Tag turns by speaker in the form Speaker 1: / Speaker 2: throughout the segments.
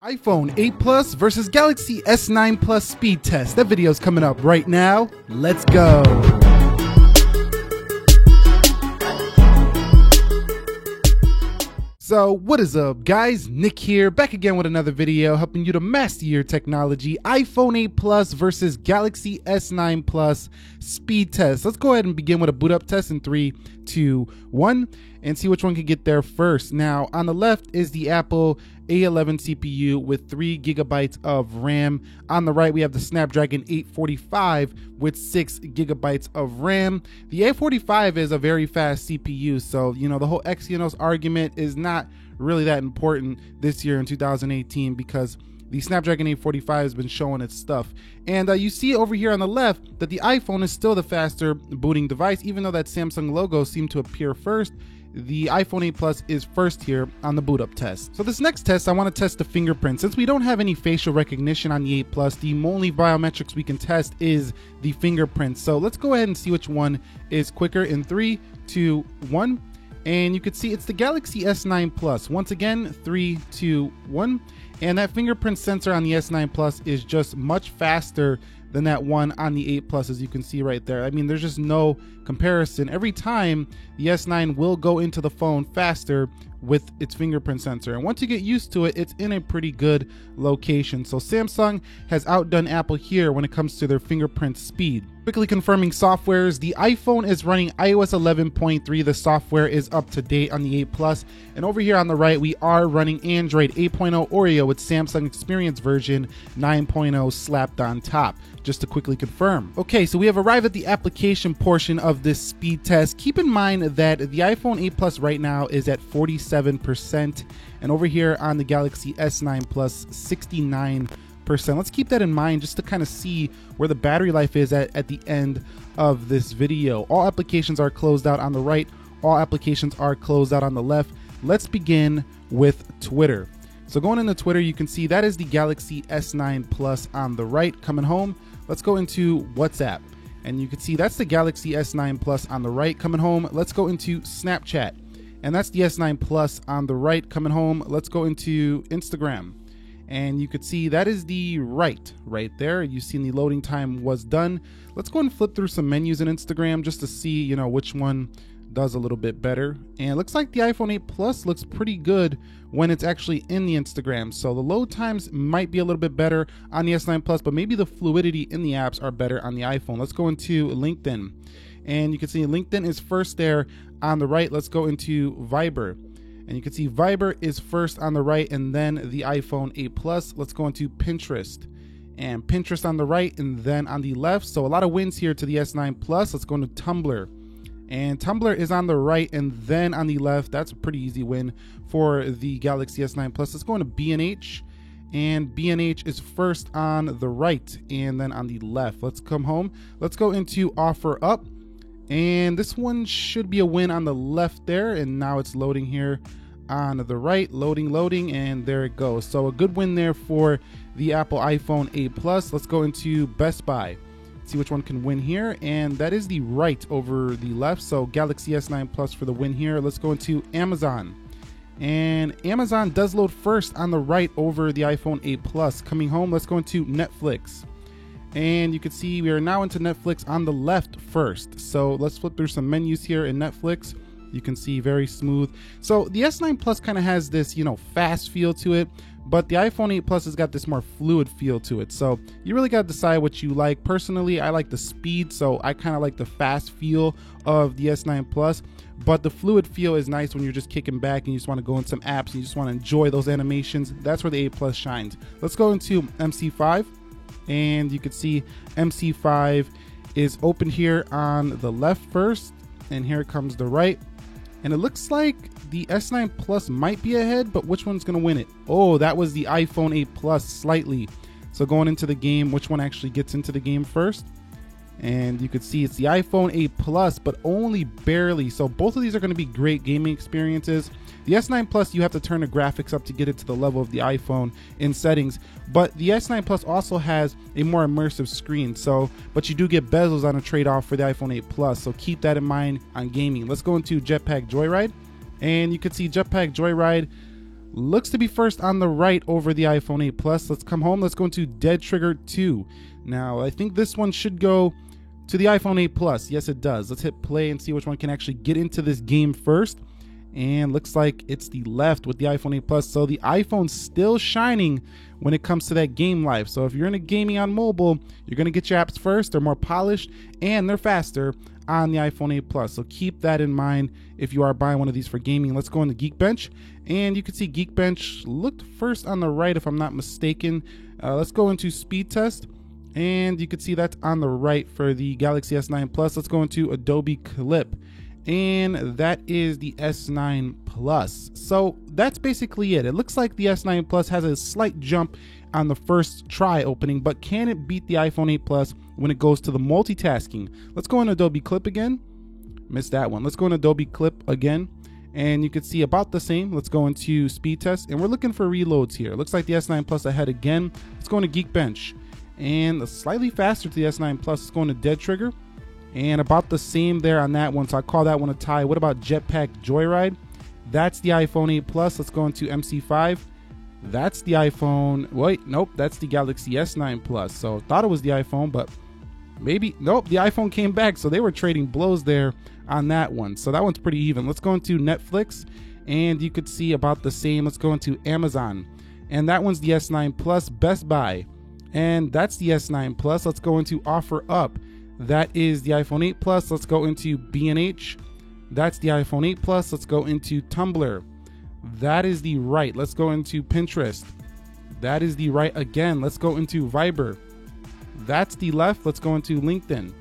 Speaker 1: iPhone 8 Plus versus Galaxy S9 Plus speed test. That video's coming up right now. Let's go. So what is up, guys? Nick here, back again with another video helping you to master your technology. iPhone 8 Plus versus Galaxy S9 Plus speed test. Let's go ahead and begin with a boot up test in 3, 2, 1 and see which one can get there first. Now on the left is the Apple A11 CPU with 3 GB of RAM. On the right we have the Snapdragon 845 with 6 GB of RAM. The 845 is a very fast CPU, so you know the whole Exynos argument is not really that important this year in 2018 because the Snapdragon 845 has been showing its stuff. And you see over here on the left that the iPhone is still the faster booting device, even though that Samsung logo seemed to appear first. The iPhone 8 Plus is first here on the boot up test. So this next test, I want to test the fingerprint. Since we don't have any facial recognition on the 8 Plus, the only biometrics we can test is the fingerprint. So let's go ahead and see which one is quicker in 3, 2, 1. And you can see it's the Galaxy S9 Plus. Once again, 3, 2, 1. And that fingerprint sensor on the S9 Plus is just much faster than that one on the 8 Plus, as you can see right there. I mean, there's just no comparison. Every time the S9 will go into the phone faster with its fingerprint sensor. And once you get used to it, it's in a pretty good location. So Samsung has outdone Apple here when it comes to their fingerprint speed. Quickly confirming softwares, the iPhone is running iOS 11.3. The software is up to date on the 8 Plus. And over here on the right, we are running Android 8.0 Oreo with Samsung Experience version 9.0 slapped on top, just to quickly confirm. Okay, so we have arrived at the application portion of this speed test. Keep in mind that the iPhone 8 Plus right now is at 47%, and over here on the Galaxy S9 Plus, 69%. Let's keep that in mind just to kind of see where the battery life is at the end of this video. All applications are closed out on the right. All applications are closed out on the left. Let's begin with Twitter. So going into Twitter, you can see that is the Galaxy S9 Plus on the right. Coming home, let's go into WhatsApp. And you can see that's the Galaxy S9 Plus on the right. Coming home, let's go into Snapchat. And that's the S9 Plus on the right. Coming home, let's go into Instagram. And you could see that is the right there. You've seen the loading time was done. Let's go and flip through some menus in Instagram just to see, you know, which one does a little bit better. And it looks like the iPhone 8 Plus looks pretty good when it's actually in the Instagram. So the load times might be a little bit better on the S9 Plus, but maybe the fluidity in the apps are better on the iPhone. Let's go into LinkedIn. And you can see LinkedIn is first there on the right. Let's go into Viber. And you can see Viber is first on the right and then the iPhone 8 Plus. Let's go into Pinterest. And Pinterest on the right and then on the left. So a lot of wins here to the S9 Plus. Let's go into Tumblr. And Tumblr is on the right and then on the left. That's a pretty easy win for the Galaxy S9 Plus. Let's go into B&H. And B&H is first on the right and then on the left. Let's come home. Let's go into OfferUp. And this one should be a win on the left there, and now it's loading here on the right. Loading, and there it goes. So a good win there for the Apple iPhone 8 Plus. Let's go into Best Buy, see which one can win here, and that is the right over the left. So Galaxy S9 Plus for the win here. Let's go into Amazon, and Amazon does load first on the right over the iPhone 8 Plus. Coming home, let's go into Netflix. And you can see we are now into Netflix on the left first. So let's flip through some menus here in Netflix. You can see very smooth. So the S9 Plus kind of has this, you know, fast feel to it, but the iPhone 8 Plus has got this more fluid feel to it. So you really got to decide what you like. Personally, I like the speed, so I kind of like the fast feel of the S9 Plus, but the fluid feel is nice when you're just kicking back and you just want to go in some apps and you just want to enjoy those animations. That's where the 8 Plus shines. Let's go into MC5. And you can see MC5 is open here on the left first, and here comes the right. And it looks like the S9 Plus might be ahead, but which one's going to win it? Oh, that was the iPhone 8 Plus slightly. So going into the game, which one actually gets into the game first? And you can see it's the iPhone 8 Plus, but only barely. So both of these are going to be great gaming experiences. The S9 Plus, you have to turn the graphics up to get it to the level of the iPhone in settings, but the S9 Plus also has a more immersive screen. So, but you do get bezels on a trade-off for the iPhone 8 Plus. So keep that in mind on gaming. Let's go into Jetpack Joyride, and you can see Jetpack Joyride looks to be first on the right over the iPhone 8 Plus. Let's come home. Let's go into Dead Trigger 2. Now, I think this one should go to the iPhone 8 Plus. Yes, it does. Let's hit play and see which one can actually get into this game first. And looks like it's the left with the iPhone 8 Plus. So the iPhone's still shining when it comes to that game life. So if you're into gaming on mobile, you're going to get your apps first. They're more polished and they're faster on the iPhone 8 Plus. So keep that in mind if you are buying one of these for gaming. Let's go into Geekbench. And you can see Geekbench looked first on the right if I'm not mistaken. Let's go into Speed Test. And you can see that's on the right for the Galaxy S9 Plus. Let's go into Adobe Clip. And that is the S9 Plus. So that's basically it. It looks like the S9 Plus has a slight jump on the first try opening, but can it beat the iPhone 8 Plus when it goes to the multitasking? Let's go in Adobe Clip again. Missed that one. Let's go in Adobe Clip again. And you can see about the same. Let's go into Speed Test. And we're looking for reloads here. Looks like the S9 Plus ahead again. Let's go into Geekbench. And slightly faster to the S9 Plus. Let's go into Dead Trigger. And about the same there on that one. So I call that one a tie. What about Jetpack Joyride? That's the iPhone 8 Plus. Let's go into MC5. That's the iPhone. Wait, nope. That's the Galaxy S9 Plus. So thought it was the iPhone, but maybe. Nope, the iPhone came back. So they were trading blows there on that one. So that one's pretty even. Let's go into Netflix. And you could see about the same. Let's go into Amazon. And that one's the S9 Plus. Best Buy. And that's the S9 Plus. Let's go into OfferUp. That is the iPhone 8 Plus. Let's go into B&H. That's the iPhone 8 Plus. Let's go into Tumblr. That is the right. Let's go into Pinterest. That is the right again. Let's go into Viber. That's the left. Let's go into LinkedIn.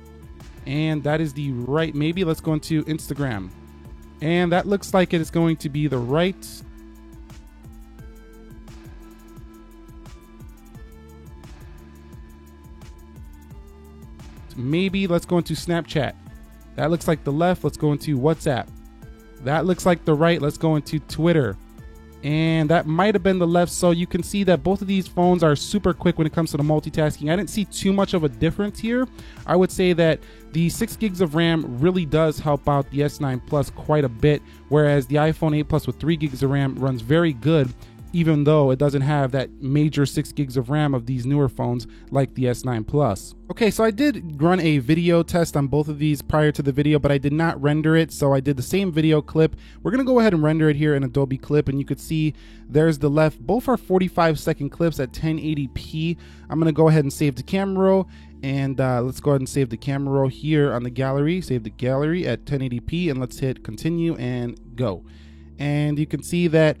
Speaker 1: And that is the right. Maybe let's go into Instagram. And that looks like it is going to be the right. Maybe let's go into Snapchat. That looks like the left. Let's go into WhatsApp. That looks like the right. Let's go into Twitter. And that might have been the left. So you can see that both of these phones are super quick when it comes to the multitasking. I didn't see too much of a difference here. I would say that the 6 gigs of RAM really does help out the S9 Plus quite a bit, whereas the iPhone 8 Plus with 3 gigs of RAM runs very good, even though it doesn't have that major 6 gigs of RAM of these newer phones like the S9 Plus. Okay, so I did run a video test on both of these prior to the video, but I did not render it, so I did the same video clip. We're gonna go ahead and render it here in Adobe Clip, and you could see there's the left. Both are 45-second clips at 1080p. I'm gonna go ahead and save the camera roll, and let's go ahead and save the camera roll here on the gallery. Save the gallery at 1080p, and let's hit continue and go. And you can see that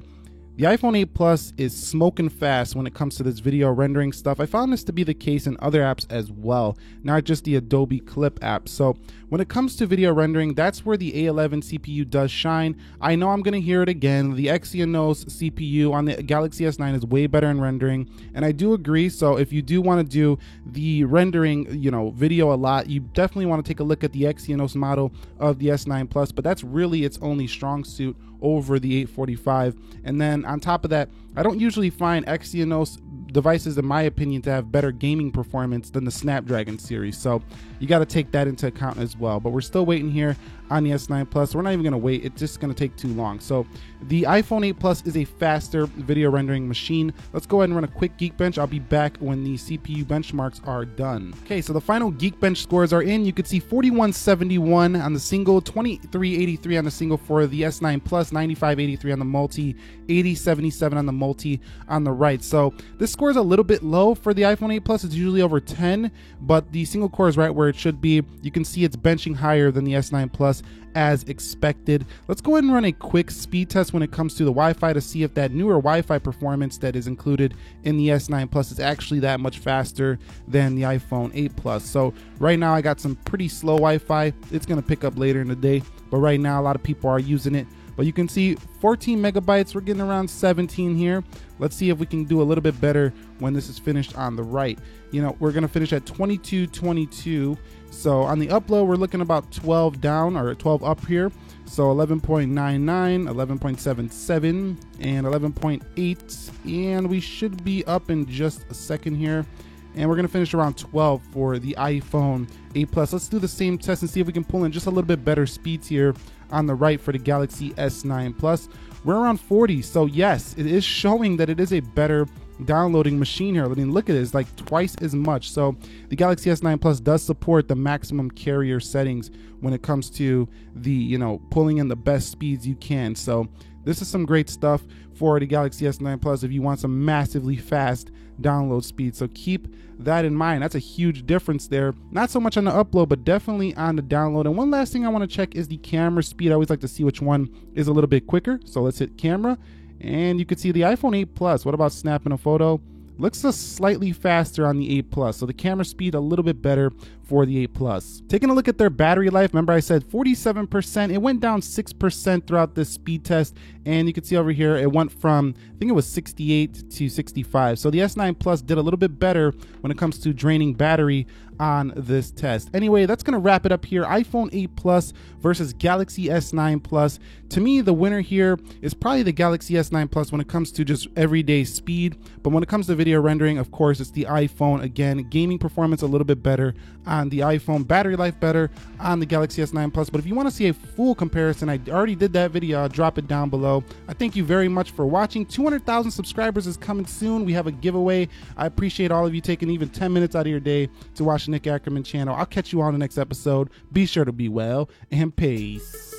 Speaker 1: the iPhone 8 Plus is smoking fast when it comes to this video rendering stuff. I found this to be the case in other apps as well, not just the Adobe Clip app. So when it comes to video rendering, that's where the A11 CPU does shine. I know I'm going to hear it again. The Exynos CPU on the Galaxy S9 is way better in rendering, and I do agree. So if you do want to do the rendering, video a lot, you definitely want to take a look at the Exynos model of the S9 Plus, but that's really its only strong suit over the 845. And then on top of that, I don't usually find Exynos devices, in my opinion, to have better gaming performance than the Snapdragon series. So you got to take that into account as well. But we're still waiting here on the S9 Plus. We're not even going to wait. It's just going to take too long. So the iPhone 8 Plus is a faster video rendering machine. Let's go ahead and run a quick Geekbench. I'll be back when the CPU benchmarks are done. Okay, so the final Geekbench scores are in. You could see 4171 on the single, 2383 on the single for the S9 Plus, 9583 on the multi, 8077 on the multi on the right. So this score is a little bit low for the iPhone 8 Plus. It's usually over 10, but the single core is right where it should be. You can see it's benching higher than the S9 Plus as expected. Let's go ahead and run a quick speed test when it comes to the Wi-Fi to see if that newer Wi-Fi performance that is included in the S9 Plus is actually that much faster than the iPhone 8 Plus. So right now I got some pretty slow Wi-Fi. It's going to pick up later in the day, but right now a lot of people are using it. But you can see 14 megabytes, we're getting around 17 here. Let's see if we can do a little bit better when this is finished on the right. We're gonna finish at 2222. So on the upload, we're looking about 12 down or 12 up here. So 11.99, 11.77, and 11.8. And we should be up in just a second here. And we're gonna finish around 12 for the iPhone 8 Plus. Let's do the same test and see if we can pull in just a little bit better speeds here on the right for the Galaxy S9 Plus. we're around 40. So yes, it is showing that it is a better downloading machine here. I mean, look at it, it's like twice as much. So the Galaxy S9 Plus does support the maximum carrier settings when it comes to the, you know, pulling in the best speeds you can. So this is some great stuff for the Galaxy S9 Plus if you want some massively fast download speed. So keep that in mind. That's a huge difference there. Not so much on the upload, but definitely on the download. And one last thing I want to check is the camera speed. I always like to see which one is a little bit quicker. So let's hit camera, and you can see the iPhone 8 Plus. What about snapping a photo? Looks just slightly faster on the 8 Plus. So the camera speed a little bit better for the 8 Plus. Taking a look at their battery life, remember I said 47%. It went down 6% throughout this speed test. And you can see over here, it went from, I think it was 68 to 65. So the S9 Plus did a little bit better when it comes to draining battery on this test. Anyway, that's gonna wrap it up here. iPhone 8 Plus versus Galaxy S9 Plus. To me, the winner here is probably the Galaxy S9 Plus when it comes to just everyday speed. But when it comes to video rendering, of course, it's the iPhone. Again, gaming performance a little bit better on the iPhone, battery life better on the Galaxy S9 Plus. But if you want to see a full comparison, I already did that video. I'll drop it down below. I thank you very much for watching. 200,000 subscribers is coming soon. We have a giveaway. I appreciate all of you taking even 10 minutes out of your day to watch the Nick Ackerman channel. I'll catch you on the next episode. Be sure to be well, and peace.